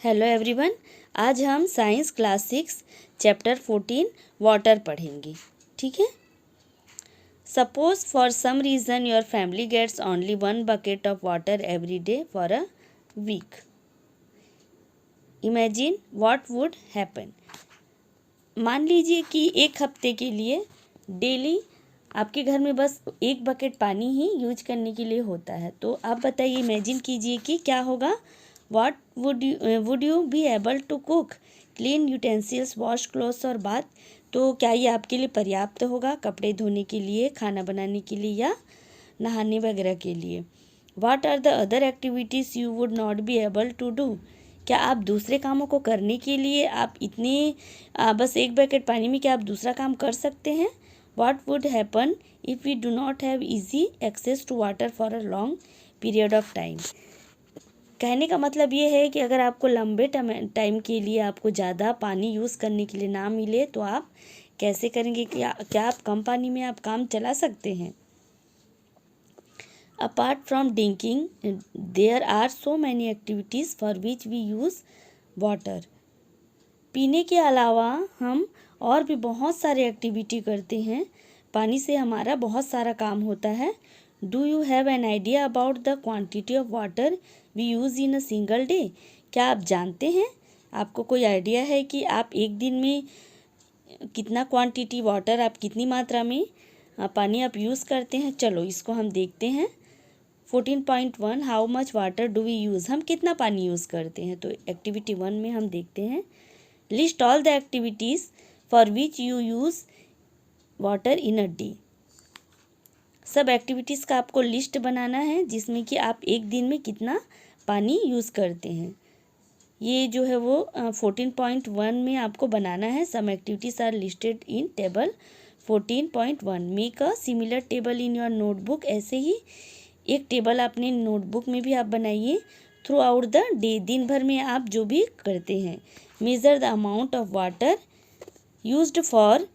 Hello everyone, आज हम science class 6 chapter 14 water पढ़ेंगे। ठीक है। Suppose for some reason your family gets only 1 bucket of water every day for a week. Imagine what would happen. मान लीजिए कि एक हफ्ते के लिए डेली आपके घर में बस 1 बकेट पानी ही यूज करने के लिए होता है। तो आप बताइए, इमेजिन कीजिए कि क्या होगा। What would you be able to cook, clean utensils, wash clothes और बाथ। तो क्या ये आपके लिए पर्याप्त होगा कपड़े धोने के लिए, खाना बनाने के लिए या नहाने वगैरह के लिए। What are the other activities you would not be able to do। क्या आप दूसरे कामों को करने के लिए आप इतने बस 1 बकेट पानी में क्या आप दूसरा काम कर सकते हैं। What would happen if we do not have easy access to water for a long period of time। कहने का मतलब ये है कि अगर आपको लंबे टाइम के लिए आपको ज़्यादा पानी यूज़ करने के लिए ना मिले तो आप कैसे करेंगे। क्या आप कम पानी में आप काम चला सकते हैं। Apart from drinking there are so many activities for which we use water. पीने के अलावा हम और भी बहुत सारे एक्टिविटी करते हैं। पानी से हमारा बहुत सारा काम होता है। Do you have an idea about the quantity of water we use in a single day. क्या आप जानते हैं, आपको कोई आइडिया है कि आप एक दिन में कितना क्वांटिटी वाटर, आप कितनी मात्रा में पानी आप यूज़ करते हैं। चलो इसको हम देखते हैं। 14.1 how much water do we use. हम कितना पानी यूज़ करते हैं। तो एक्टिविटी 1 में हम देखते हैं, list all the activities for which you use water in a day. सब एक्टिविटीज़ का आपको लिस्ट बनाना है जिसमें कि आप एक दिन में कितना पानी यूज़ करते हैं। ये जो है वो 14.1 में आपको बनाना है। Some activities are listed in table 14.1। Make a similar table in your notebook. ऐसे ही एक टेबल अपने नोटबुक में भी आप बनाइए। थ्रू आउट द डे, दिन भर में आप जो भी करते हैं। Measure the amount of water used for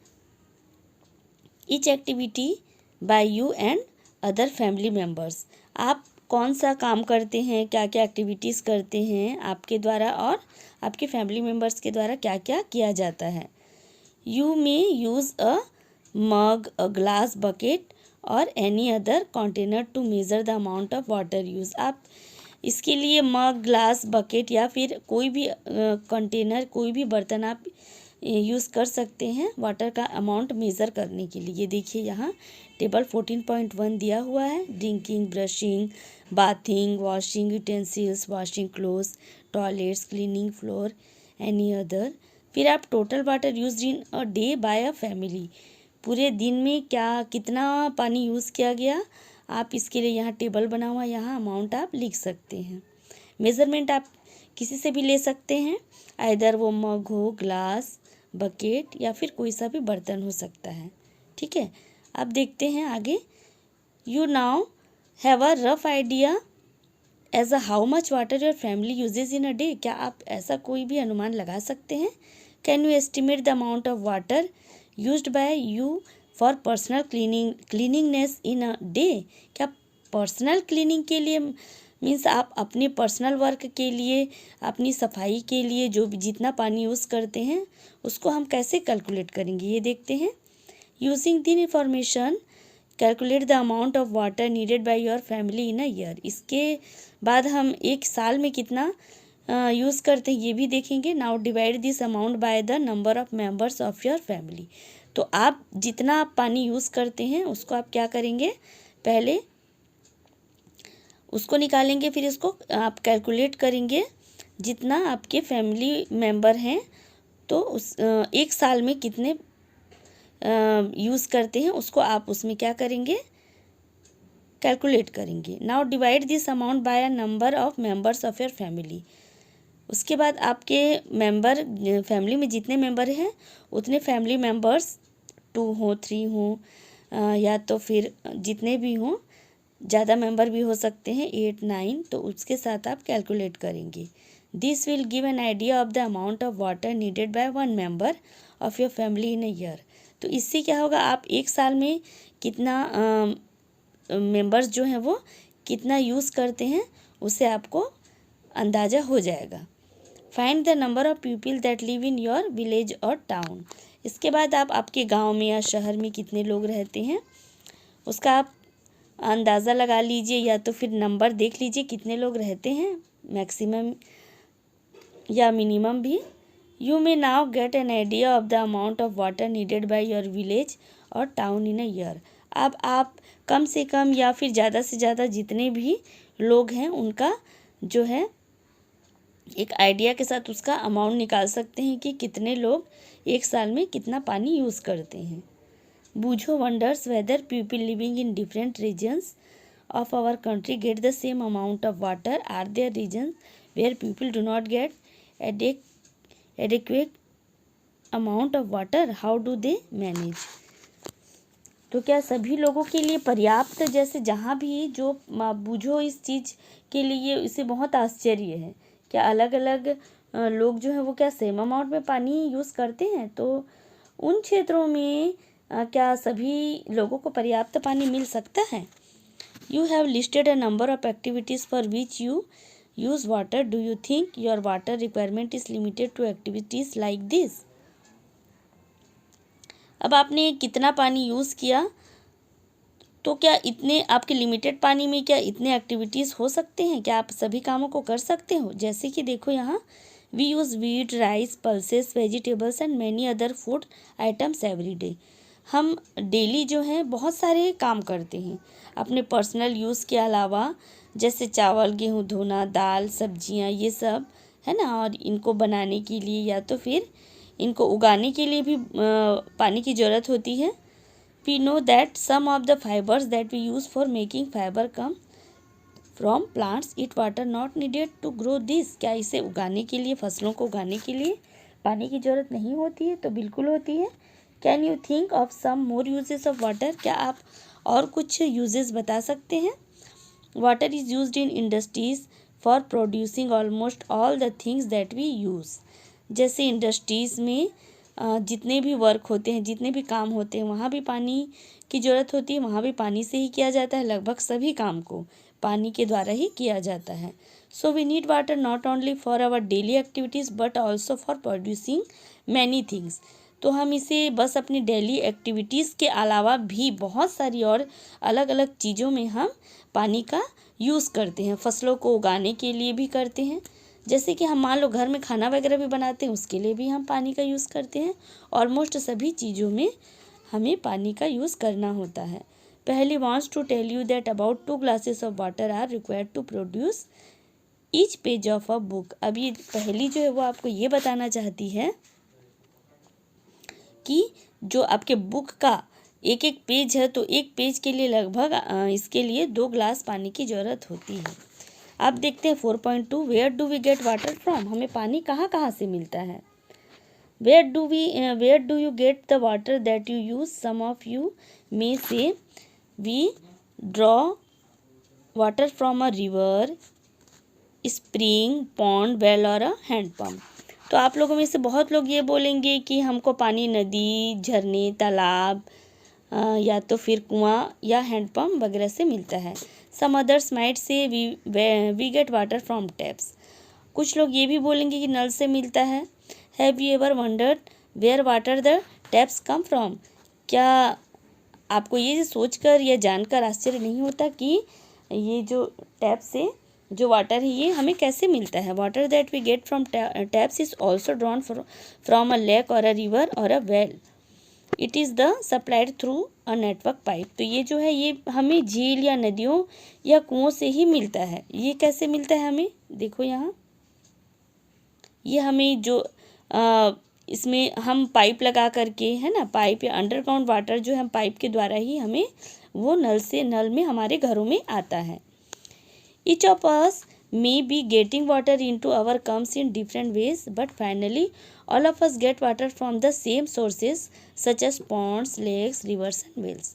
each activity by you and other family members. आप कौन सा काम करते हैं, क्या क्या एक्टिविटीज़ करते हैं आपके द्वारा और आपके फैमिली मेम्बर्स के द्वारा क्या क्या किया जाता है। You may use a mug, a glass, bucket और any other container to measure the amount of water use. आप इसके लिए मग, ग्लास, बकेट या फिर कोई भी कंटेनर, कोई भी बर्तन आप यूज़ कर सकते हैं वाटर का अमाउंट मेज़र करने के लिए। ये देखिए यहाँ टेबल 14.1 दिया हुआ है। Drinking, brushing, bathing, washing utensils, washing clothes, toilets, cleaning floor, any other. फिर आप total water use in a day by a family. पूरे दिन में क्या कितना पानी यूज़ किया गया, आप इसके लिए यहाँ टेबल बना हुआ, यहाँ अमाउंट आप लिख सकते हैं। मेज़रमेंट आप किसी से भी ले सकते हैं, आइदर वो मग हो, ग्लास, बकेट या फिर कोई सा भी बर्तन हो सकता है। ठीक है। अब देखते हैं आगे। You now have a rough idea as a how much water your family uses in a day. क्या आप ऐसा कोई भी अनुमान लगा सकते हैं। Can you estimate the amount of water used by you for personal cleanliness in a day. क्या पर्सनल क्लीनिंग के लिए मीन्स आप अपने पर्सनल वर्क के लिए, अपनी सफाई के लिए जो भी जितना पानी यूज़ करते हैं उसको हम कैसे कैलकुलेट करेंगे, ये देखते हैं। Using the information calculate the amount of water needed by your family in a year. इसके बाद हम एक साल में कितना यूज़ करते हैं ये भी देखेंगे। Now divide this amount by the number of members of your family. तो आप जितना आप पानी यूज़ करते हैं उसको आप क्या करेंगे, पहले उसको निकालेंगे, फिर इसको आप कैलकुलेट करेंगे जितना आपके फैमिली मेंबर हैं तो उस एक साल में कितने यूज़ करते हैं उसको आप उसमें क्या करेंगे, कैलकुलेट करेंगे। Now divide this amount by a number of members of your family. उसके बाद आपके मेंबर, फैमिली में जितने मेंबर हैं उतने फैमिली मेंबर्स 2 हों, 3 हों या तो फिर जितने भी हों, ज़्यादा मेंबर भी हो सकते हैं 8, 9, तो उसके साथ आप कैलकुलेट करेंगे। This will give an idea of the amount of water needed bye 1 member of your family in a year. तो इससे क्या होगा, आप एक साल में कितना मेंबर्स जो हैं वो कितना यूज़ करते हैं उससे आपको अंदाज़ा हो जाएगा। Find the number of people that live in your village और टाउन। इसके बाद आप आपके गांव में या शहर में कितने लोग रहते हैं उसका आप अंदाज़ा लगा लीजिए, या तो फिर नंबर देख लीजिए कितने लोग रहते हैं, मैक्सिमम या मिनिमम भी। You may now get an idea of the amount of water needed by your village और टाउन इन अ ईयर। अब आप कम से कम या फिर ज़्यादा से ज़्यादा जितने भी लोग हैं उनका जो है एक आइडिया के साथ उसका अमाउंट निकाल सकते हैं कि कितने लोग एक साल में कितना पानी यूज़ करते हैं। Boojho wonders whether people living in different regions of our country get the same amount of water. Are there regions where people do not get adequate amount of water? How do they manage? तो क्या सभी लोगों के लिए पर्याप्त, जैसे जहाँ भी जो बूझो इस चीज़ के लिए इसे बहुत आश्चर्य है, क्या अलग अलग लोग जो है वो क्या सेम अमाउंट में पानी यूज़ करते हैं? तो उन क्षेत्रों में क्या सभी लोगों को पर्याप्त पानी मिल सकता है? You have listed a number of activities for which you use water. Do you think your water requirement is limited to activities like this? अब आपने कितना पानी यूज़ किया, तो क्या इतने आपके लिमिटेड पानी में क्या इतने एक्टिविटीज़ हो सकते हैं? क्या आप सभी कामों को कर सकते हो? जैसे कि देखो यहाँ we use wheat, rice, pulses, vegetables and many other food items every day. हम डेली जो है बहुत सारे काम करते हैं अपने पर्सनल यूज़ के अलावा, जैसे चावल गेहूँ धोना, दाल सब्जियाँ, ये सब है ना। और इनको बनाने के लिए या तो फिर इनको उगाने के लिए भी पानी की ज़रूरत होती है। We know that some of the fibres that we use for making fibre come from plants, it water not needed to grow this. क्या इसे उगाने के लिए, फसलों को उगाने के लिए पानी की ज़रूरत नहीं होती है? तो बिल्कुल होती है। Can you think of some more uses of water? क्या आप और कुछ यूजेस बता सकते हैं? Water is used in industries for producing almost all the things that we use. जैसे इंडस्ट्रीज़ में जितने भी वर्क होते हैं, जितने भी काम होते हैं, वहाँ भी पानी की ज़रूरत होती है, वहाँ भी पानी से ही किया जाता है। लगभग सभी काम को पानी के द्वारा ही किया जाता है। So we need water not only for our daily activities but also for producing many things. तो हम इसे बस अपनी डेली एक्टिविटीज़ के अलावा भी बहुत सारी और अलग अलग चीज़ों में हम पानी का यूज़ करते हैं। फसलों को उगाने के लिए भी करते हैं, जैसे कि हम मान लो घर में खाना वगैरह भी बनाते हैं, उसके लिए भी हम पानी का यूज़ करते हैं। ऑलमोस्ट सभी चीज़ों में हमें पानी का यूज़ करना होता है। पहली wants to tell you that about 2 glasses of water are required to produce each page of a book. अब ये पहली जो है वो आपको ये बताना चाहती है कि जो आपके बुक का एक एक पेज है, तो एक पेज के लिए लगभग इसके लिए 2 गिलास पानी की ज़रूरत होती है। अब देखते हैं 4.2 where do we get water from. हमें पानी कहाँ कहाँ से मिलता है? Where do you get the water that you use? Some of you may say we draw water from a river, spring, pond, well और अ हैंड पम्प। तो आप लोगों में से बहुत लोग ये बोलेंगे कि हमको पानी नदी, झरने, तालाब या तो फिर कुआं या हैंडपम्प वगैरह से मिलता है। Some others might say we get water from taps. कुछ लोग ये भी बोलेंगे कि नल से मिलता है। Have you ever wondered where water the taps come from? क्या आपको ये सोचकर या जानकर आश्चर्य नहीं होता कि ये जो टैप से जो वाटर है ये हमें कैसे मिलता है? Water that we get from taps is also drawn from a lake or a river or a well. It is the supplied through a network pipe. तो ये जो है ये हमें झील या नदियों या कुओं से ही मिलता है। ये कैसे मिलता है हमें? देखो यहाँ ये हमें जो इसमें हम पाइप लगा करके, है ना, पाइप या अंडरग्राउंड वाटर जो है हम पाइप के द्वारा ही हमें वो नल में हमारे घरों में आता है। Each of us may be getting water into our comes in different ways, but finally all of us get water from the same sources such as ponds, lakes, rivers and wells.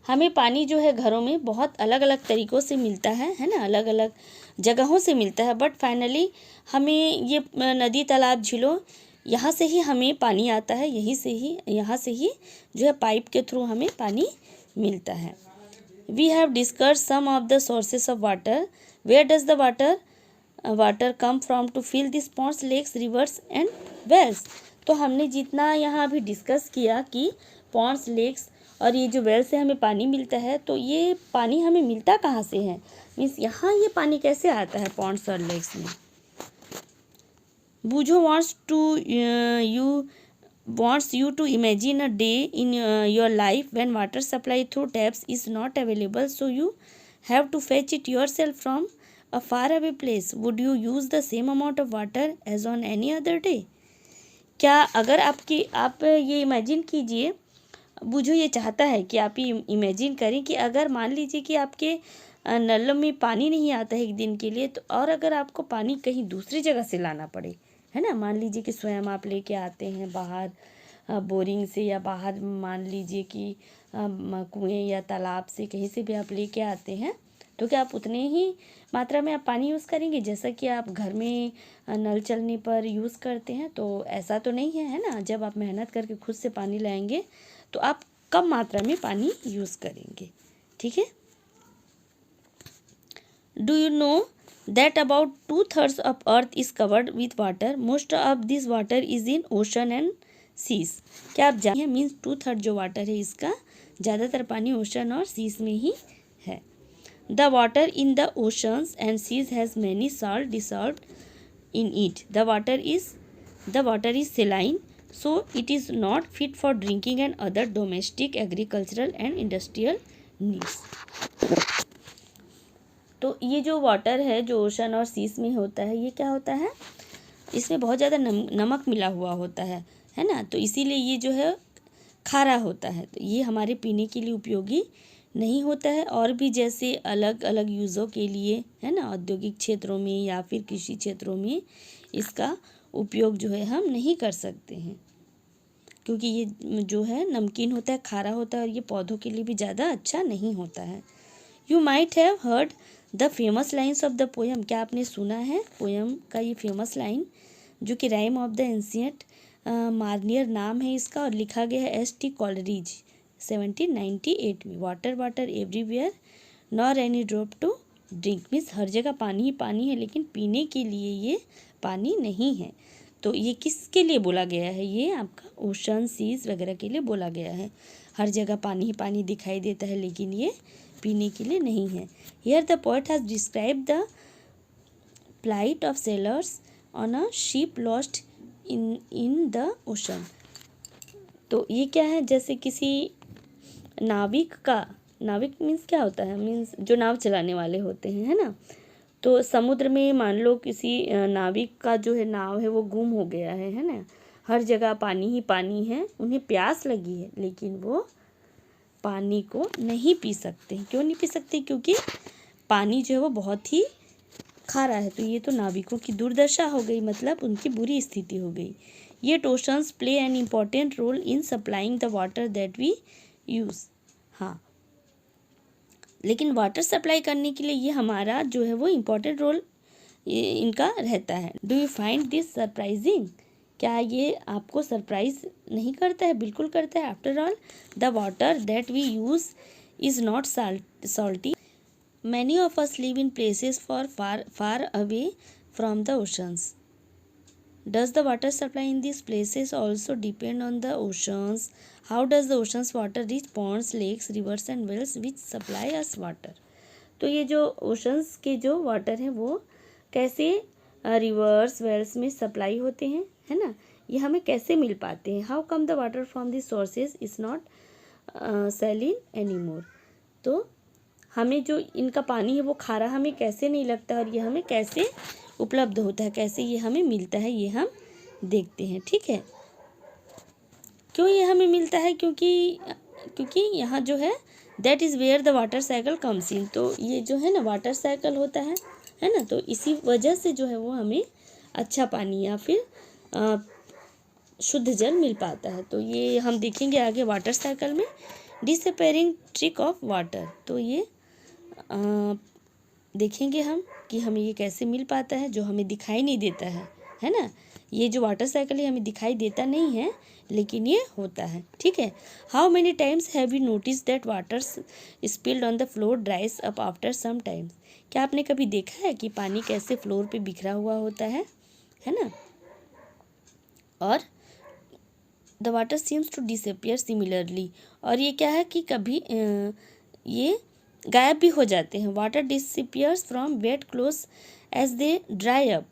हमें पानी जो है घरों में बहुत अलग अलग तरीक़ों से मिलता है ना, अलग अलग जगहों से मिलता है, बट फाइनली हमें ये नदी, तालाब, झीलों यहाँ से ही हमें पानी आता है। यहाँ से ही जो है पाइप के थ्रू हमें पानी मिलता है। We have discussed some of the sources of water. Where does the water water come from to fill this ponds, lakes, rivers and wells. तो हमने जितना यहाँ अभी डिस्कस किया कि पॉन्ड्स, लेक्स और ये जो वेल से हमें पानी मिलता है, तो ये पानी हमें मिलता कहाँ से है, मीन्स यहाँ ये पानी कैसे आता है पॉन्ड्स और लेक्स में। बूझो wants you to imagine a day in your life when water supply through taps is not available, so you have to fetch it yourself from a far away place. Would you use the same amount of water as on any other day? क्या अगर आप ये imagine कीजिए, बूझो ये चाहता है कि आप ये इमेजिन करें कि अगर मान लीजिए कि आपके नलों में पानी नहीं आता है एक दिन के लिए, तो और अगर आपको पानी कहीं दूसरी जगह से लाना पड़े, है ना, मान लीजिए कि स्वयं आप लेके आते हैं बाहर बोरिंग से, या बाहर मान लीजिए कि कुएं या तालाब से, कहीं से भी आप लेके आते हैं, तो क्या आप उतने ही मात्रा में आप पानी यूज़ करेंगे जैसा कि आप घर में नल चलने पर यूज़ करते हैं? तो ऐसा तो नहीं है, है ना। जब आप मेहनत करके खुद से पानी लाएंगे तो आप कम मात्रा में पानी यूज़ करेंगे, ठीक है। Do you know that about 2/3 of earth is covered with water, most of this water is in ocean and seas। क्या आप जानते हैं, मीन्स 2/3 जो वाटर है इसका ज़्यादातर पानी ओशन और सीज में ही है। The water in the oceans and seas has many salt dissolved in it. The water is saline, so it is not fit for drinking and other domestic, agricultural and industrial needs. तो ये जो water है जो ocean और सीस में होता है, ये क्या होता है, इसमें बहुत ज़्यादा नमक मिला हुआ होता है ना, तो इसीलिए ये जो है खारा होता है। तो ये हमारे पीने के लिए उपयोगी नहीं होता है, और भी जैसे अलग अलग यूज़ों के लिए, है ना, औद्योगिक क्षेत्रों में या फिर कृषि क्षेत्रों में इसका उपयोग जो है हम नहीं कर सकते हैं, क्योंकि ये जो है नमकीन होता है, खारा होता है, और ये पौधों के लिए भी ज़्यादा अच्छा नहीं होता है। You might have heard the famous lines of the poem. क्या आपने सुना है पोएम का ये फेमस लाइन, जो कि राइम ऑफ द एंशिएंट मार्नियर नाम है इसका, और लिखा गया है S.T. कॉलरिज 1798 में। Water water everywhere nor any drop to drink, means हर जगह पानी ही पानी है, लेकिन पीने के लिए ये पानी नहीं है। तो ये किसके लिए बोला गया है, ये आपका ओशन, सीज वगैरह के लिए बोला गया है। हर जगह पानी ही पानी दिखाई देता है, लेकिन ये पीने के लिए नहीं है। Here the poet has described the plight of sailors on a ship lost in the ocean। तो ये क्या है, जैसे किसी नाविक मीन्स क्या होता है, मीन्स जो नाव चलाने वाले होते हैं, है ना। तो समुद्र में मान लो किसी नाविक का जो है नाव है वो गुम हो गया है ना, हर जगह पानी ही पानी है, उन्हें प्यास लगी है, लेकिन वो पानी को नहीं पी सकते। क्यों नहीं पी सकते, क्योंकि पानी जो है वो बहुत ही खारा है। तो ये तो नाविकों की दुर्दशा हो गई, मतलब उनकी बुरी स्थिति हो गई। ये oceans play an important role in supplying the water that we use. हाँ, लेकिन वाटर सप्लाई करने के लिए ये हमारा जो है वो इम्पॉर्टेंट रोल इनका रहता है। Do you find this surprising? क्या ये आपको सरप्राइज नहीं करता है? बिल्कुल करता है। After all the water that we use is not salty. Many of us live in places far away from the oceans. Does the water supply in these places also depend on the oceans? How does the ocean's water reach ponds, lakes, rivers and wells which supply us water? तो ये जो oceans के जो water हैं वो कैसे reverse, Wales में supply होते हैं, है ना, ये हमें कैसे मिल पाते हैं? How come the water from this sources is not saline any more. तो हमें जो इनका पानी है वो खारा हमें कैसे नहीं लगता, और ये हमें कैसे उपलब्ध होता है, कैसे ये हमें मिलता है, ये हम देखते हैं, ठीक है। क्यों ये हमें मिलता है? क्योंकि यहाँ जो है that is where the water cycle comes in. तो ये जो है ना वाटर साइकिल होता है ना, तो इसी वजह से जो है वो हमें अच्छा पानी या फिर शुद्ध जल मिल पाता है। तो ये हम देखेंगे आगे वाटर साइकिल में। डिसअपेयरिंग ट्रिक ऑफ वाटर, तो ये देखेंगे हम कि हमें ये कैसे मिल पाता है, जो हमें दिखाई नहीं देता है ना। ये जो वाटर साइकिल है हमें दिखाई देता नहीं है, लेकिन ये होता है, ठीक है। How many times have you notice that water spilled on the floor dries up after some times? क्या आपने कभी देखा है कि पानी कैसे फ्लोर पे बिखरा हुआ होता है ना? और the water seems to disappear similarly, और ये क्या है कि कभी ये गायब भी हो जाते हैं। Water disappears from wet clothes as they dry up,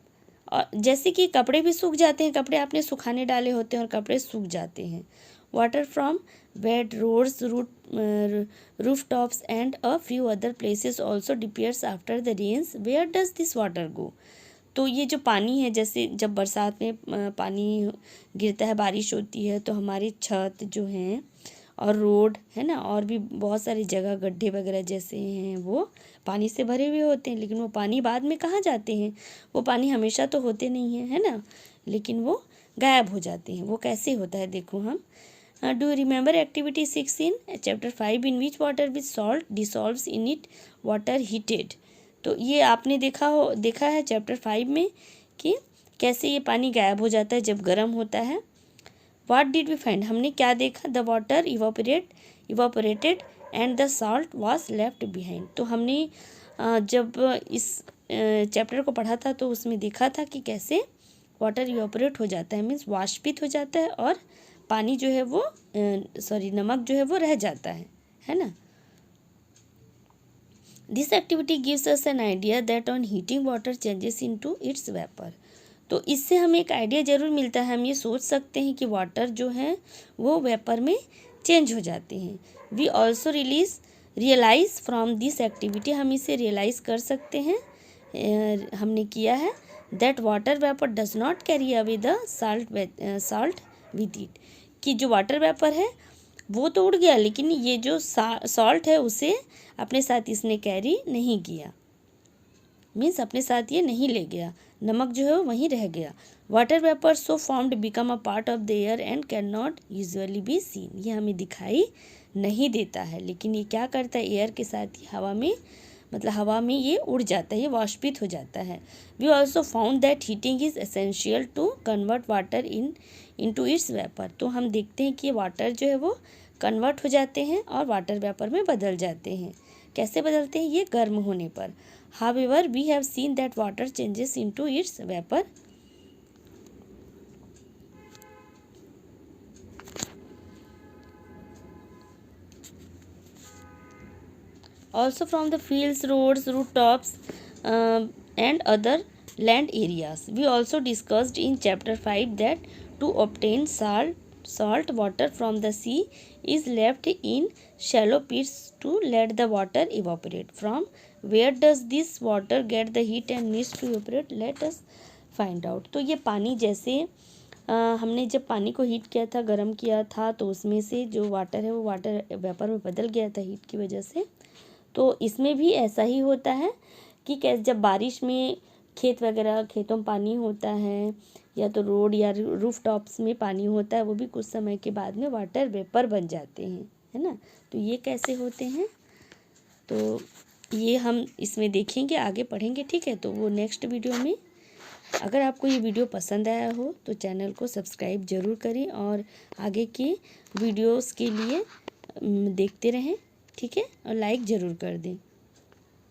और जैसे कि कपड़े भी सूख जाते हैं, कपड़े आपने सुखाने डाले होते हैं और कपड़े सूख जाते हैं। Water from wet roads, roof tops and a few other places also disappears after the rains. Where does this water go? तो ये जो पानी है, जैसे जब बरसात में पानी गिरता है, बारिश होती है, तो हमारी छत जो हैं और रोड है ना, और भी बहुत सारी जगह गड्ढे वगैरह जैसे हैं वो पानी से भरे हुए होते हैं। लेकिन वो पानी बाद में कहाँ जाते हैं? वो पानी हमेशा तो होते नहीं हैं, है ना, लेकिन वो गायब हो जाते हैं। वो कैसे होता है देखो हम। Do you remember activity 6 in chapter 5 in which water with salt dissolves in it water heated? तो ये आपने देखा है चैप्टर 5 में कि कैसे ये पानी गायब हो जाता है जब गर्म होता है। What did we find? हमने क्या देखा? The water evaporated and the salt was left behind. तो हमने जब इस चैप्टर को पढ़ा था तो उसमें देखा था कि कैसे वाटर इवापोरेट हो जाता है, मीन्स वाष्पित हो जाता है, और पानी जो है वो नमक जो है वो रह जाता है ना। This activity gives us an idea that on heating water changes into its vapour. तो इससे हमें एक आइडिया ज़रूर मिलता है। हम ये सोच सकते हैं कि वाटर जो है वो वेपर में चेंज हो जाते हैं। We also realise from this activity, हम इसे रियलाइज़ कर सकते हैं, हमने किया है, that water vapour does not carry away the salt with it, कि जो वाटर वेपर है वो तो उड़ गया, लेकिन ये जो सॉल्ट है उसे अपने साथ इसने कैरी नहीं किया, मीन्स अपने साथ ये नहीं ले गया, नमक जो है वो वहीं रह गया। Water vapour so formed become a part of the air and can not usually be seen, ये हमें दिखाई नहीं देता है, लेकिन ये क्या करता है, एयर के साथ ही हवा में ये उड़ जाता है, ये वाष्पित हो जाता है। We also found that heating is essential to convert water into its vapour. तो हम देखते हैं कि वाटर जो है वो कन्वर्ट हो जाते हैं और वाटर वेपर में बदल जाते हैं। कैसे बदलते हैं? ये गर्म होने पर। However we have seen that water changes into its vapour also from the fields, roads, rooftops, and other land areas. We also discussed in chapter 5 that to obtain salt water from the sea is left in shallow pits to let the water evaporate. From where does this water get the heat and needs to evaporate? Let us find out. तो ये पानी जैसे हमने जब पानी को heat किया था, गर्म किया था, तो उसमें से जो वाटर है वो वाटर वेपर में बदल गया था हीट की वजह से। तो इसमें भी ऐसा ही होता है कि कैसे जब बारिश में खेतों में पानी होता है, या तो रोड या रूफ टॉप्स में पानी होता है, वो भी कुछ समय के बाद में वाटर वेपर बन जाते हैं, है ना। तो ये कैसे होते हैं, तो ये हम इसमें देखेंगे, आगे पढ़ेंगे, ठीक है। तो वो नेक्स्ट वीडियो में। अगर आपको ये वीडियो पसंद आया हो तो चैनल को सब्सक्राइब ज़रूर करें और आगे की वीडियोस के लिए देखते रहें, ठीक है, और लाइक ज़रूर कर दें।